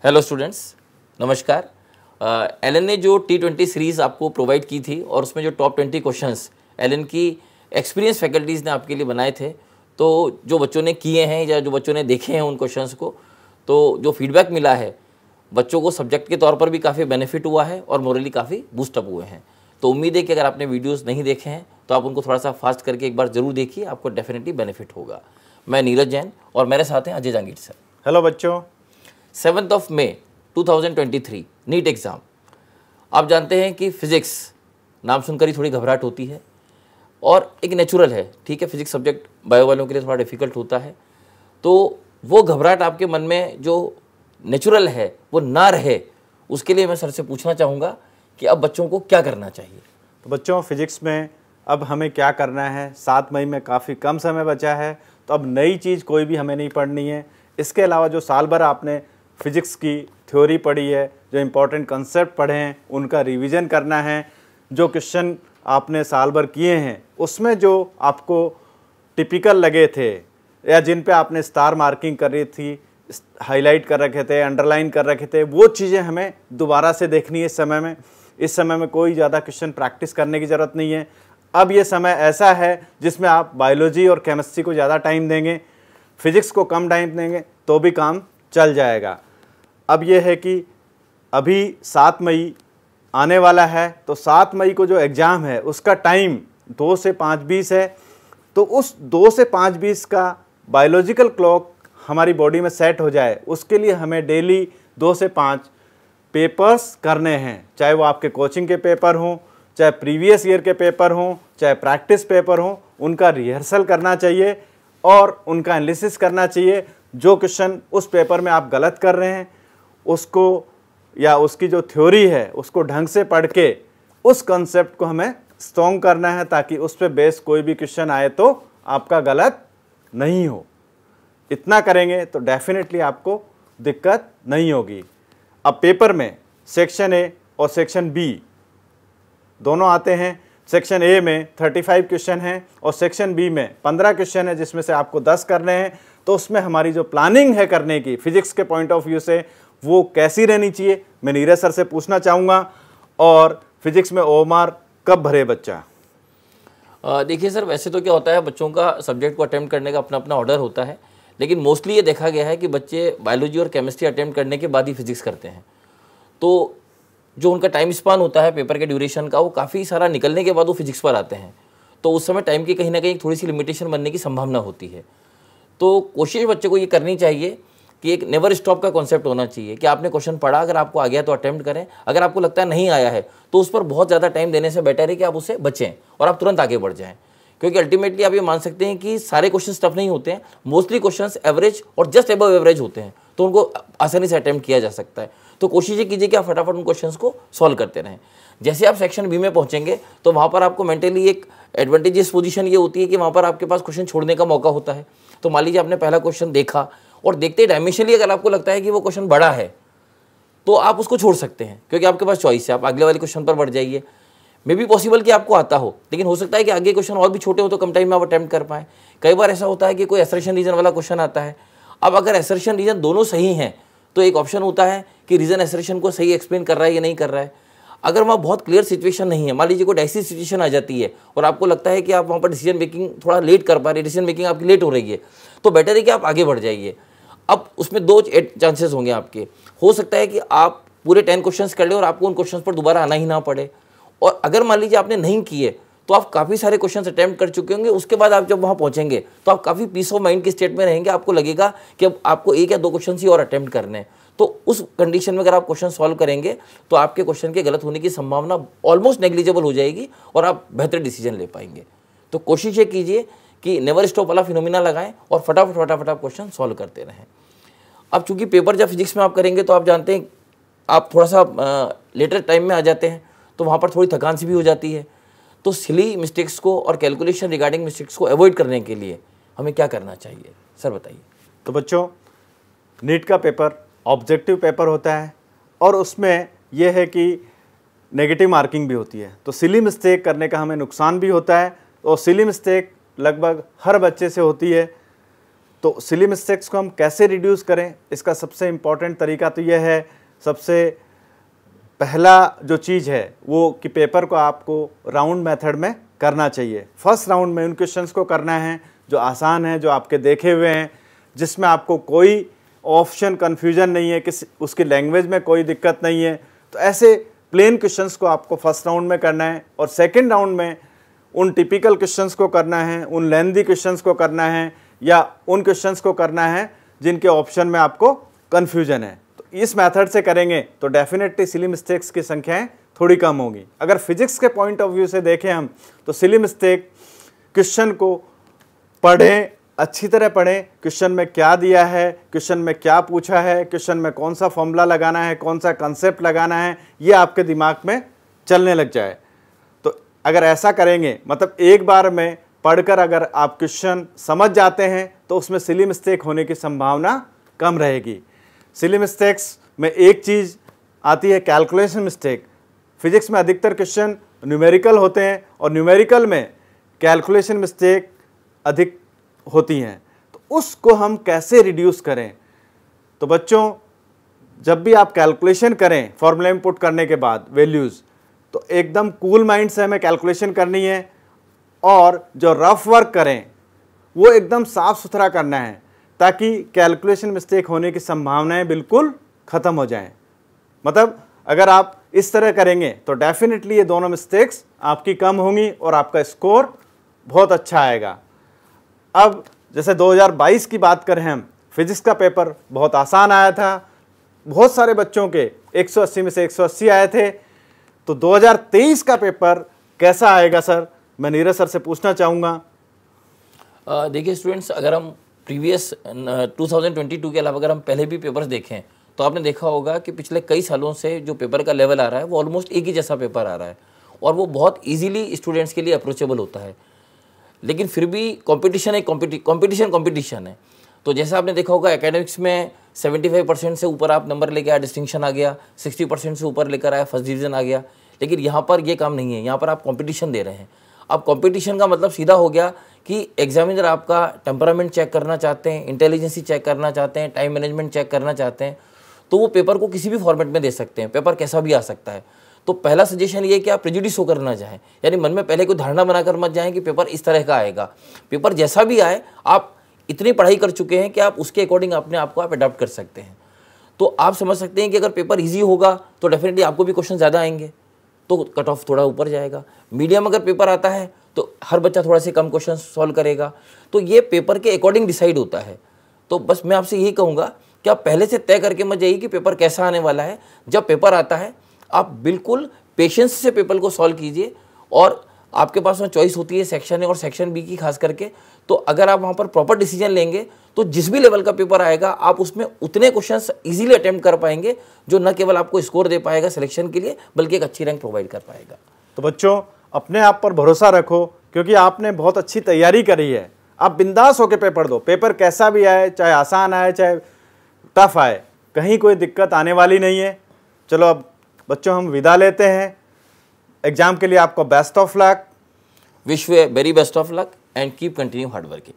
Hello students, नमस्कार। Elon ने जो T20 सीरीज़ आपको प्रोवाइड की थी और उसमें जो टॉप 20 क्वेश्चंस एलन की एक्सपीरियंस फैकल्टीज़ ने आपके लिए बनाए थे, तो जो बच्चों ने किए हैं या जो बच्चों ने देखे हैं उन क्वेश्चंस को, तो जो फीडबैक मिला है बच्चों को सब्जेक्ट के तौर पर भी काफ़ी बेनिफिट हुआ है और मोरली काफ़ी बूस्टअप हुए हैं। तो उम्मीद है कि अगर आपने वीडियोज़ नहीं देखे हैं तो आप उनको थोड़ा सा फास्ट करके एक बार ज़रूर देखिए, आपको डेफिनेटली बेनिफिट होगा। मैं नीरज जैन और मेरे साथ हैं अजय जहांगीर सर। हेलो बच्चों। 7 मई 2023 नीट एग्ज़ाम। आप जानते हैं कि फ़िज़िक्स नाम सुनकर ही थोड़ी घबराहट होती है और एक नेचुरल है, ठीक है। फिज़िक्स सब्जेक्ट बायो वालों के लिए थोड़ा डिफ़िकल्ट होता है, तो वो घबराहट आपके मन में जो नेचुरल है वो ना रहे, उसके लिए मैं सर से पूछना चाहूँगा कि अब बच्चों को क्या करना चाहिए। तो बच्चों, फिज़िक्स में अब हमें क्या करना है। 7 मई में काफ़ी कम समय बचा है, तो अब नई चीज़ कोई भी हमें नहीं पढ़नी है। इसके अलावा जो साल भर आपने फिज़िक्स की थ्योरी पढ़ी है, जो इम्पोर्टेंट कंसेप्ट पढ़े हैं, उनका रिवीजन करना है। जो क्वेश्चन आपने साल भर किए हैं उसमें जो आपको टिपिकल लगे थे या जिन पे आपने स्टार मार्किंग कर रही थी, हाईलाइट कर रखे थे, अंडरलाइन कर रखे थे, वो चीज़ें हमें दोबारा से देखनी है। इस समय में कोई ज़्यादा क्वेश्चन प्रैक्टिस करने की ज़रूरत नहीं है। अब ये समय ऐसा है जिसमें आप बायोलॉजी और केमिस्ट्री को ज़्यादा टाइम देंगे, फिज़िक्स को कम टाइम देंगे तो भी काम चल जाएगा। अब ये है कि अभी 7 मई आने वाला है, तो 7 मई को जो एग्ज़ाम है उसका टाइम 2 से 5:20 है। तो उस 2 से 5:20 का बायोलॉजिकल क्लॉक हमारी बॉडी में सेट हो जाए, उसके लिए हमें डेली 2 से 5 पेपर्स करने हैं। चाहे वो आपके कोचिंग के पेपर हों, चाहे प्रीवियस ईयर के पेपर हों, चाहे प्रैक्टिस पेपर हों, उनका रिहर्सल करना चाहिए और उनका एनालिसिस करना चाहिए। जो क्वेश्चन उस पेपर में आप गलत कर रहे हैं उसको या उसकी जो थ्योरी है उसको ढंग से पढ़ के उस कंसेप्ट को हमें स्ट्रॉन्ग करना है, ताकि उस पे बेस कोई भी क्वेश्चन आए तो आपका गलत नहीं हो। इतना करेंगे तो डेफिनेटली आपको दिक्कत नहीं होगी। अब पेपर में सेक्शन ए और सेक्शन बी दोनों आते हैं। सेक्शन ए में 35 क्वेश्चन हैं और सेक्शन बी में 15 क्वेश्चन है, जिसमें से आपको 10 करने हैं। तो उसमें हमारी जो प्लानिंग है करने की फिजिक्स के पॉइंट ऑफ व्यू से, वो कैसी रहनी चाहिए, मैं नीरज सर से पूछना चाहूँगा। और फिजिक्स में ओएमआर कब भरे बच्चा? देखिए सर, वैसे तो क्या होता है, बच्चों का सब्जेक्ट को अटेम्प्ट करने का अपना अपना ऑर्डर होता है, लेकिन मोस्टली ये देखा गया है कि बच्चे बायोलॉजी और केमिस्ट्री अटेम्प्ट करने के बाद ही फिजिक्स करते हैं। तो जो उनका टाइम स्पान होता है पेपर के ड्यूरेशन का, वो काफ़ी सारा निकलने के बाद वो फिजिक्स पर आते हैं। तो उस समय टाइम की कहीं ना कहीं थोड़ी सी लिमिटेशन बनने की संभावना होती है। तो कोशिश बच्चे को ये करनी चाहिए कि एक नेवर स्टॉप का कॉन्सेप्ट होना चाहिए कि आपने क्वेश्चन पढ़ा, अगर आपको आ गया तो अटेम्प्ट करें, अगर आपको लगता है नहीं आया है तो उस पर बहुत ज़्यादा टाइम देने से बेटर है कि आप उससे बचें और आप तुरंत आगे बढ़ जाएं। क्योंकि अल्टीमेटली आप ये मान सकते हैं कि सारे क्वेश्चन टफ नहीं होते हैं, मोस्टली क्वेश्चंस एवरेज और जस्ट अबव एवरेज होते हैं, तो उनको आसानी से अटेम्प्ट किया जा सकता है। तो कोशिश ये कीजिए कि आप फटाफट उन क्वेश्चंस को सॉल्व करते रहें। जैसे आप सेक्शन बी में पहुंचेंगे तो वहाँ पर आपको मेंटली एक एडवांटेजियस पोजीशन ये होती है कि वहाँ पर आपके पास क्वेश्चन छोड़ने का मौका होता है। तो मान लीजिए आपने पहला क्वेश्चन देखा और देखते ही डायमेंशनली अगर आपको लगता है कि वो क्वेश्चन बड़ा है तो आप उसको छोड़ सकते हैं, क्योंकि आपके पास चॉइस है, आप अगले वाले क्वेश्चन पर बढ़ जाइए। मे बी पॉसिबल कि आपको आता हो, लेकिन हो सकता है कि आगे क्वेश्चन और भी छोटे हो तो कम टाइम में आप अटेम्प्ट कर पाएँ। कई बार ऐसा होता है कि कोई असर्शन रीजन वाला क्वेश्चन आता है। अब अगर असर्शन रीजन दोनों सही हैं तो एक ऑप्शन होता है कि रीजन असर्शन को सही एक्सप्लेन कर रहा है या नहीं कर रहा है। अगर वहाँ बहुत क्लियर सिचुएशन नहीं है, मान लीजिए कोई ऐसी सिचुएशन आ जाती है और आपको लगता है कि आप वहाँ पर डिसीजन मेकिंग थोड़ा लेट कर पा रहे हैं, डिसीजन मेकिंग आपकी लेट हो रही है, तो बेटर है कि आप आगे बढ़ जाइए। अब उसमें 2 चांसेस होंगे आपके। हो सकता है कि आप पूरे 10 क्वेश्चंस कर ले और आपको उन क्वेश्चंस पर दोबारा आना ही ना पड़े, और अगर मान लीजिए आपने नहीं किए तो आप काफ़ी सारे क्वेश्चंस अटेम्प्ट कर चुके होंगे। उसके बाद आप जब वहाँ पहुँचेंगे तो आप काफ़ी पीस ऑफ माइंड के स्टेट में रहेंगे। आपको लगेगा कि अब आपको 1 या 2 क्वेश्चन ही और अटेम्प्ट करने हैं। तो उस कंडीशन में अगर आप क्वेश्चन सॉल्व करेंगे तो आपके क्वेश्चन के गलत होने की संभावना ऑलमोस्ट नेग्लिजिबल हो जाएगी और आप बेहतर डिसीजन ले पाएंगे। तो कोशिश ये कीजिए कि नेवर स्टॉप वाला फिनोमिना लगाएं और फटाफट आप क्वेश्चन सॉल्व करते रहें। अब चूंकि पेपर जब फिजिक्स में आप करेंगे तो आप जानते हैं आप थोड़ा सा लेटर टाइम में आ जाते हैं, तो वहाँ पर थोड़ी थकान सी भी हो जाती है। तो सिली मिस्टेक्स को और कैलकुलेशन रिगार्डिंग मिस्टेक्स को अवॉइड करने के लिए हमें क्या करना चाहिए, सर बताइए। तो बच्चों, नीट का पेपर ऑब्जेक्टिव पेपर होता है और उसमें यह है कि नेगेटिव मार्किंग भी होती है। तो सिली मिस्टेक करने का हमें नुकसान भी होता है, और सिली मिस्टेक लगभग हर बच्चे से होती है। तो सिली मिस्टेक्स को हम कैसे रिड्यूस करें, इसका सबसे इम्पॉर्टेंट तरीका तो यह है, सबसे पहला जो चीज़ है वो कि पेपर को आपको राउंड मेथड में करना चाहिए। फर्स्ट राउंड में उन क्वेश्चंस को करना है जो आसान है, जो आपके देखे हुए हैं, जिसमें आपको कोई ऑप्शन कन्फ्यूजन नहीं है, किसी उसकी लैंग्वेज में कोई दिक्कत नहीं है। तो ऐसे प्लेन क्वेश्चंस को आपको फर्स्ट राउंड में करना है, और सेकंड राउंड में उन टिपिकल क्वेश्चंस को करना है, उन लेंथी क्वेश्चंस को करना है, या उन क्वेश्चंस को करना है जिनके ऑप्शन में आपको कन्फ्यूजन है। तो इस मेथड से करेंगे तो डेफिनेटली सिली मिस्टेक्स की संख्याएं थोड़ी कम होंगी। अगर फिजिक्स के पॉइंट ऑफ व्यू से देखें हम, तो सिली मिस्टेक क्वेश्चन को पढ़ें, अच्छी तरह पढ़ें, क्वेश्चन में क्या दिया है, क्वेश्चन में क्या पूछा है, क्वेश्चन में कौन सा फॉर्मूला लगाना है, कौन सा कंसेप्ट लगाना है, ये आपके दिमाग में चलने लग जाए। तो अगर ऐसा करेंगे, मतलब एक बार में पढ़कर अगर आप क्वेश्चन समझ जाते हैं तो उसमें सिली मिस्टेक होने की संभावना कम रहेगी। सिली मिस्टेक्स में एक चीज़ आती है कैलकुलेशन मिस्टेक। फिजिक्स में अधिकतर क्वेश्चन न्यूमेरिकल होते हैं और न्यूमेरिकल में कैलकुलेशन मिस्टेक अधिक होती हैं, तो उसको हम कैसे रिड्यूस करें। तो बच्चों, जब भी आप कैलकुलेशन करें फॉर्मूला इनपुट करने के बाद वैल्यूज़, तो एकदम कूल माइंड से हमें कैलकुलेशन करनी है, और जो रफ वर्क करें वो एकदम साफ सुथरा करना है, ताकि कैलकुलेशन मिस्टेक होने की संभावनाएं बिल्कुल ख़त्म हो जाएं। मतलब अगर आप इस तरह करेंगे तो डेफिनेटली ये दोनों मिस्टेक्स आपकी कम होंगी और आपका स्कोर बहुत अच्छा आएगा। अब जैसे 2022 की बात करें हम, फिजिक्स का पेपर बहुत आसान आया था, बहुत सारे बच्चों के 180 में से 180 आए थे। तो 2023 का पेपर कैसा आएगा सर, मैं नीरज सर से पूछना चाहूँगा। देखिए स्टूडेंट्स, अगर हम प्रीवियस 2022 के अलावा अगर हम पहले भी पेपर्स देखें तो आपने देखा होगा कि पिछले कई सालों से जो पेपर का लेवल आ रहा है वो ऑलमोस्ट एक ही जैसा पेपर आ रहा है, और वो बहुत इजीली स्टूडेंट्स के लिए अप्रोचेबल होता है। लेकिन फिर भी कंपटीशन एक कंपटीशन है। तो जैसा आपने देखा होगा एकेडमिक्स में 75% से ऊपर आप नंबर लेके आए, डिस्टिंक्शन आ गया, 60% से ऊपर लेकर आए, फर्स्ट डिवीज़न आ गया। लेकिन यहाँ पर ये काम नहीं है, यहाँ पर आप कंपटीशन दे रहे हैं। अब कंपटीशन का मतलब सीधा हो गया कि एग्जामिनर आपका टेम्परामेंट चेक करना चाहते हैं, इंटेलिजेंसी चेक करना चाहते हैं, टाइम मैनेजमेंट चेक करना चाहते हैं, तो वो पेपर को किसी भी फॉर्मेट में दे सकते हैं, पेपर कैसा भी आ सकता है। तो पहला सजेशन ये है कि आप प्रेजुडिस होकर ना जाएं, यानी मन में पहले कोई धारणा बनाकर मत जाएं कि पेपर इस तरह का आएगा। पेपर जैसा भी आए, आप इतनी पढ़ाई कर चुके हैं कि आप उसके अकॉर्डिंग अपने आप को आप अडॉप्ट कर सकते हैं। तो आप समझ सकते हैं कि अगर पेपर ईजी होगा तो डेफिनेटली आपको भी क्वेश्चन ज़्यादा आएंगे, तो कट ऑफ थोड़ा ऊपर जाएगा। मीडियम अगर पेपर आता है तो हर बच्चा थोड़ा से कम क्वेश्चन सॉल्व करेगा। तो ये पेपर के अकॉर्डिंग डिसाइड होता है। तो बस मैं आपसे यही कहूँगा कि आप पहले से तय करके मत जाइए कि पेपर कैसा आने वाला है। जब पेपर आता है आप बिल्कुल पेशेंस से पेपर को सॉल्व कीजिए, और आपके पास में चॉइस होती है सेक्शन ए और सेक्शन बी की खास करके। तो अगर आप वहाँ पर प्रॉपर डिसीजन लेंगे तो जिस भी लेवल का पेपर आएगा आप उसमें उतने क्वेश्चंस इजीली अटेम्प्ट कर पाएंगे, जो न केवल आपको स्कोर दे पाएगा सिलेक्शन के लिए, बल्कि एक अच्छी रैंक प्रोवाइड कर पाएगा। तो बच्चों, अपने आप पर भरोसा रखो, क्योंकि आपने बहुत अच्छी तैयारी करी है। आप बिंदास होकर पेपर दो, पेपर कैसा भी आए, चाहे आसान आए चाहे टफ आए, कहीं कोई दिक्कत आने वाली नहीं है। चलो अब बच्चों हम विदा लेते हैं। एग्जाम के लिए आपको best of luck. Wish you very best of luck and keep continue hard working.